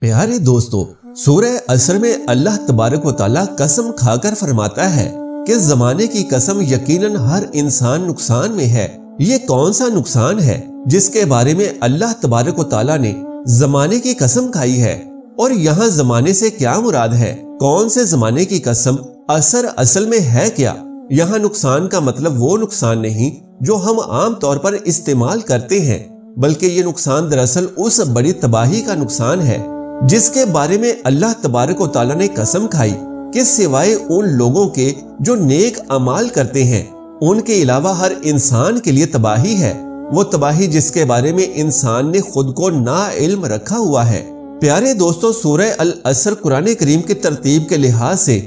प्यारे दोस्तों, सूरह असर में अल्लाह तबारक व तआला कसम खाकर फरमाता है कि ज़माने की कसम यकीनन हर इंसान नुकसान में है। ये कौन सा नुकसान है जिसके बारे में अल्लाह तबारक व तआला ने ज़माने की कसम खाई है? और यहाँ ज़माने से क्या मुराद है? कौन से ज़माने की कसम? असर असल में है क्या? यहाँ नुकसान का मतलब वो नुकसान नहीं जो हम आम तौर पर इस्तेमाल करते हैं, बल्कि ये नुकसान दरअसल उस बड़ी तबाही का नुकसान है जिसके बारे में अल्लाह तबारक व तआला ने कसम खाई कि सिवाय उन लोगों के जो नेक अमाल करते हैं, उनके अलावा हर इंसान के लिए तबाही है। वो तबाही जिसके बारे में इंसान ने खुद को नाइल्म रखा हुआ है। प्यारे दोस्तों, सूरह अल असर कुरान करीम की तरतीब के लिहाज से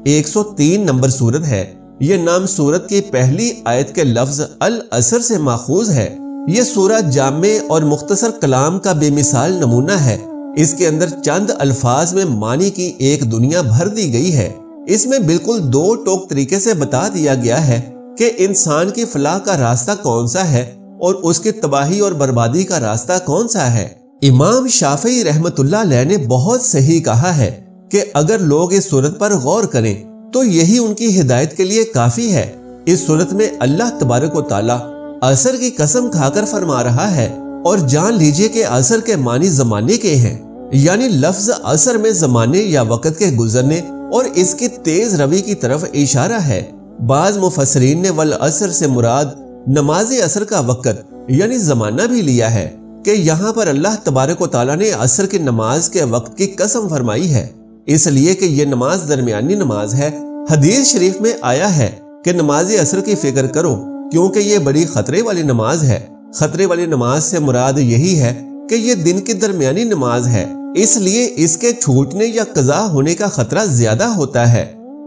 103 नंबर सूरत है। ये नाम सूरत की पहली आयत के लफ्ज अल असर से माखूज है। ये सूरह जामे और मुख्तसर कलाम का बेमिसाल नमूना है। इसके अंदर चंद अल्फाज में मानी की एक दुनिया भर दी गई है। इसमें बिल्कुल दो टोक तरीके से बता दिया गया है कि इंसान की फलाह का रास्ता कौन सा है और उसकी तबाही और बर्बादी का रास्ता कौन सा है। इमाम शाफई रहमतुल्लाह अलैह ने बहुत सही कहा है कि अगर लोग इस सूरत पर गौर करें तो यही उनकी हिदायत के लिए काफी है। इस सूरत में अल्लाह तबारक व तआला असर की कसम खाकर फरमा रहा है और जान लीजिए कि असर के मानी जमाने के हैं, यानी लफ्ज असर में जमाने या वक़्त के गुजरने और इसकी तेज रवी की तरफ इशारा है। बाज मुफस्सरीन ने वल असर से मुराद नमाज असर का वक़्त यानी जमाना भी लिया है कि यहाँ पर अल्लाह तबारक व तआला ने असर की नमाज के वक्त की कसम फरमाई है, इसलिए कि ये नमाज दरमियानी नमाज है। हदीस शरीफ में आया है कि नमाज असर की फिक्र करो क्योंकि ये बड़ी खतरे वाली नमाज है। खतरे वाली नमाज से मुराद यही है कि ये दिन की दरमियानी नमाज है, इसलिए इसके छूटने या कज़ा होने का खतरा ज्यादा होता है।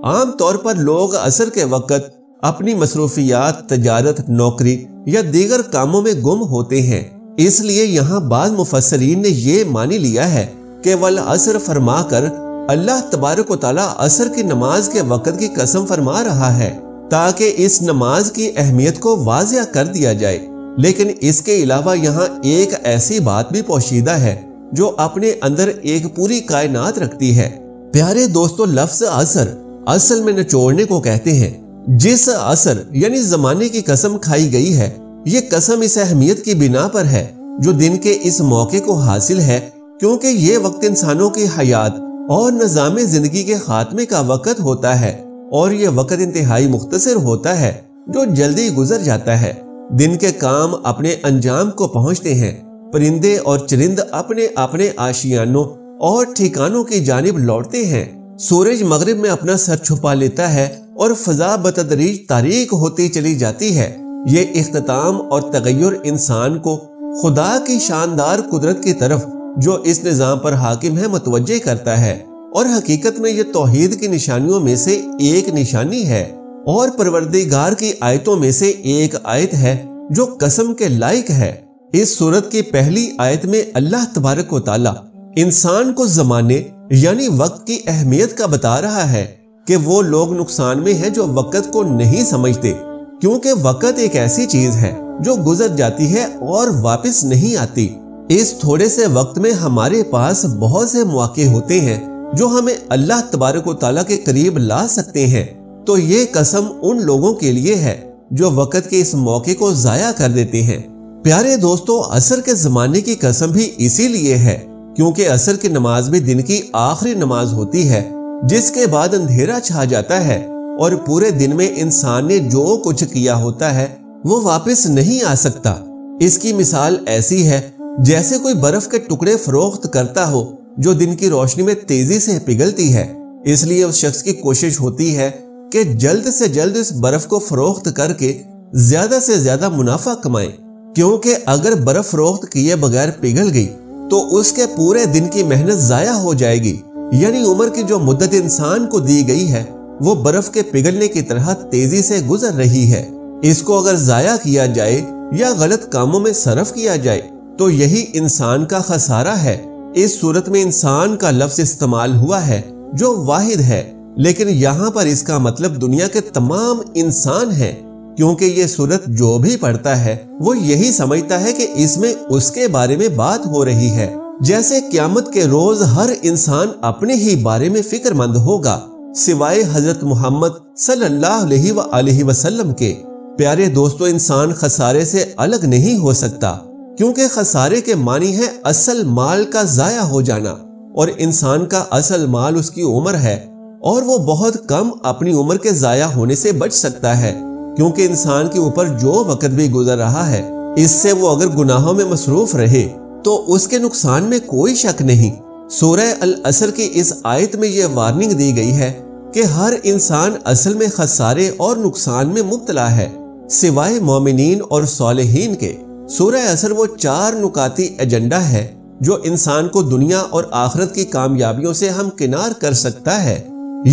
आम तौर पर लोग असर के वक्त अपनी मसरूफियात, तजारत, नौकरी या दीगर कामों में गुम होते हैं, इसलिए यहाँ बाद मुफस्सरीन ने ये मानी लिया है कि वल असर फरमा कर अल्लाह तबारक व तआला असर की नमाज के वक्त की कसम फरमा रहा है ताकि इस नमाज की अहमियत को वाज़िया कर दिया जाए। लेकिन इसके अलावा यहाँ एक ऐसी बात भी पोशीदा है जो अपने अंदर एक पूरी कायनात रखती है। प्यारे दोस्तों, लफ्ज असर असल में निचोड़ने को कहते हैं। जिस असर यानी जमाने की कसम खाई गई है, ये कसम इस अहमियत की बिना पर है जो दिन के इस मौके को हासिल है, क्योंकि ये वक्त इंसानों की हयात और निज़ाम जिंदगी के खात्मे का वक्त होता है और ये वक्त इंतहाई मुख्तसर होता है जो जल्दी गुजर जाता है। दिन के काम अपने अंजाम को पहुंचते हैं, परिंदे और चरिंद अपने अपने आशियानों और ठिकानों की जानिब लौटते हैं, सूरज मगरिब में अपना सर छुपा लेता है और फजा बतदरीज तारीक होती चली जाती है। ये इख्तिताम और तगय्युर इंसान को खुदा की शानदार कुदरत की तरफ जो इस निज़ाम पर हाकिम है मुतवज्जे करता है, और हकीकत में ये तौहीद की निशानियों में से एक निशानी है और परवरदिगार की आयतों में से एक आयत है जो कसम के लायक है। इस सूरत की पहली आयत में अल्लाह तबारक व तआला इंसान को जमाने यानी वक्त की अहमियत का बता रहा है कि वो लोग नुकसान में हैं जो वक्त को नहीं समझते, क्योंकि वक्त एक ऐसी चीज है जो गुजर जाती है और वापस नहीं आती। इस थोड़े से वक्त में हमारे पास बहुत से मौके होते हैं जो हमें अल्लाह तबारक व तआला के करीब ला सकते हैं। तो ये कसम उन लोगों के लिए है जो वक्त के इस मौके को जाया कर देते हैं। प्यारे दोस्तों, असर के जमाने की कसम भी इसीलिए है क्योंकि असर की नमाज भी दिन की आखिरी नमाज होती है, जिसके बाद अंधेरा छा जाता है और पूरे दिन में इंसान ने जो कुछ किया होता है वो वापस नहीं आ सकता। इसकी मिसाल ऐसी है जैसे कोई बर्फ के टुकड़े फरोख्त करता हो जो दिन की रोशनी में तेजी से पिघलती है। इसलिए उस शख्स की कोशिश होती है कि जल्द से जल्द इस बर्फ को फरोख्त करके ज्यादा से ज्यादा मुनाफा कमाए, क्योंकि अगर बर्फ फरोख्त किए बगैर पिघल गई तो उसके पूरे दिन की मेहनत जाया हो जाएगी। यानी उम्र की जो मुद्दत इंसान को दी गई है वो बर्फ के पिघलने की तरह तेजी से गुजर रही है। इसको अगर जाया किया जाए या गलत कामों में सरफ किया जाए तो यही इंसान का खसारा है। इस सूरत में इंसान का लफ्ज इस्तेमाल हुआ है जो वाहिद है, लेकिन यहाँ पर इसका मतलब दुनिया के तमाम इंसान हैं, क्योंकि ये सूरत जो भी पढ़ता है वो यही समझता है कि इसमें उसके बारे में बात हो रही है। جیسے قیامت کے روز ہر انسان اپنے ہی بارے میں فکر مند ہوگا سوائے حضرت محمد صلی اللہ علیہ وآلہ وسلم کے۔ پیارے دوستو، انسان خسارے سے الگ نہیں ہو سکتا، کیونکہ خسارے کے معنی ہے اصل مال کا ضائع ہو جانا، اور انسان کا اصل مال اس کی عمر ہے، اور وہ بہت کم اپنی عمر کے ضائع ہونے سے بچ سکتا ہے، کیونکہ انسان کے اوپر جو وقت بھی گزر رہا ہے اس سے وہ اگر گناہوں میں مصروف رہے تو اس کے نقصان میں کوئی شک نہیں۔ سورہ العصر کی اس آیت میں یہ وارننگ دی گئی ہے کہ ہر انسان اصل میں خسارے اور نقصان میں مبتلا ہے سوائے مومنین اور صالحین کے۔ سورہ عصر وہ 4 نکاتی ایجنڈا ہے جو انسان کو دنیا اور آخرت کی کامیابیوں سے ہمکنار کر سکتا ہے،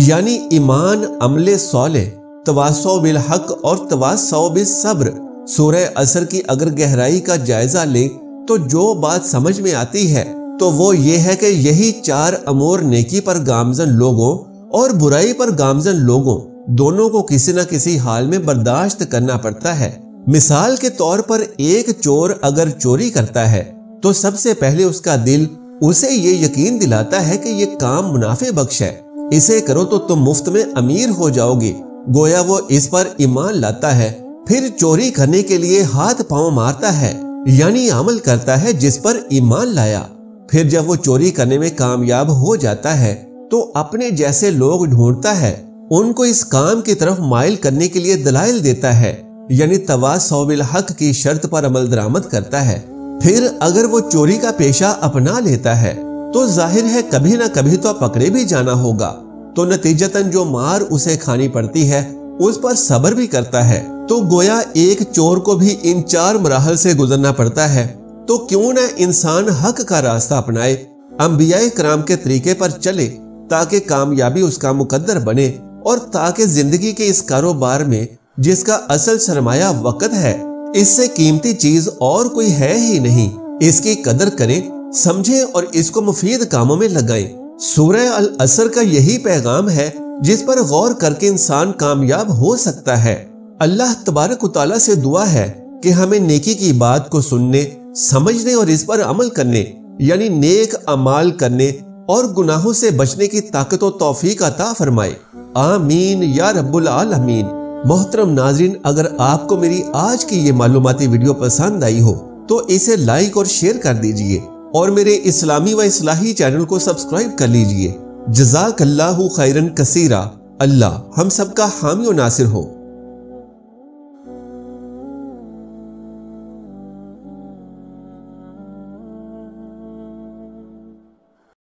یعنی ایمان، عمل صالح، تواصو بالحق اور تواصو بالصبر۔ سورہ عصر کی اگر گہرائی کا جائزہ لیں تو جو بات سمجھ میں آتی ہے تو وہ یہ ہے کہ یہی 4 امور نیکی پر گامزن لوگوں اور برائی پر گامزن لوگوں دونوں کو کسی نہ کسی حال میں برداشت کرنا پڑتا ہے۔ مثال کے طور پر ایک چور اگر چوری کرتا ہے تو سب سے پہلے اس کا دل اسے یہ یقین دلاتا ہے کہ یہ کام منافع بخش ہے، اسے کرو تو تم مفت میں امیر ہو جاؤ گے، گویا وہ اس پر ایمان لاتا ہے، پھر چوری کرنے کے لیے ہاتھ پاؤں مارتا ہے، یعنی عمل کرتا ہے جس پر ایمان لایا۔ پھر جب وہ چوری کرنے میں کامیاب ہو جاتا ہے تو اپنے جیسے لوگ ڈھونڈتا ہے، ان کو اس کام کی طرف مائل کرنے کے لیے دلائل دیتا ہے، یعنی تواصو بالحق کی شرط پر عمل درآمد کرتا ہے۔ پھر اگر وہ چوری کا پیشہ اپنا لیتا ہے تو ظاہر ہے کبھی نہ کبھی تو پکڑے بھی جانا ہوگا، تو نتیجتاً جو مار اسے کھانی پڑتی ہے اس پر صبر بھی کرتا ہے۔ تو گویا ایک چور کو بھی ان 4 مراحل سے گزرنا پڑتا ہے، تو کیوں نہ انسان حق کا راستہ اپنائے، انبیاء کرام کے طریقے پر چلے تاکہ کامیابی اس کا مقدر بنے، اور تاکہ زندگی کے اس کاروبار میں جس کا اصل سرمایہ وقت ہے، اس سے قیمتی چیز اور کوئی ہے ہی نہیں، اس کی قدر کریں، سمجھیں اور اس کو مفید کاموں میں لگائیں۔ سورہ العصر کا یہی پیغام ہے جس پر غور کر کے انسان کامیاب ہو سکتا ہے۔ اللہ تبارک و تعالیٰ سے دعا ہے کہ ہمیں نیکی کی بات کو سننے، سمجھنے اور اس پر عمل کرنے، یعنی نیک اعمال کرنے اور گناہوں سے بچنے کی طاقت و توفیق عطا فرمائے، آمین یا رب العالمین۔ محترم ناظرین، اگر آپ کو میری آج کی یہ معلوماتی ویڈیو پسند آئی ہو تو اسے لائک اور شیئر کر دیجئے، اور میرے اسلامی و اصلاحی چینل کو سبسکرائب کر لیجئے۔ جزاک اللہ خیرن کثیرا۔ اللہ ہم سب کا حامی و ناصر ہو۔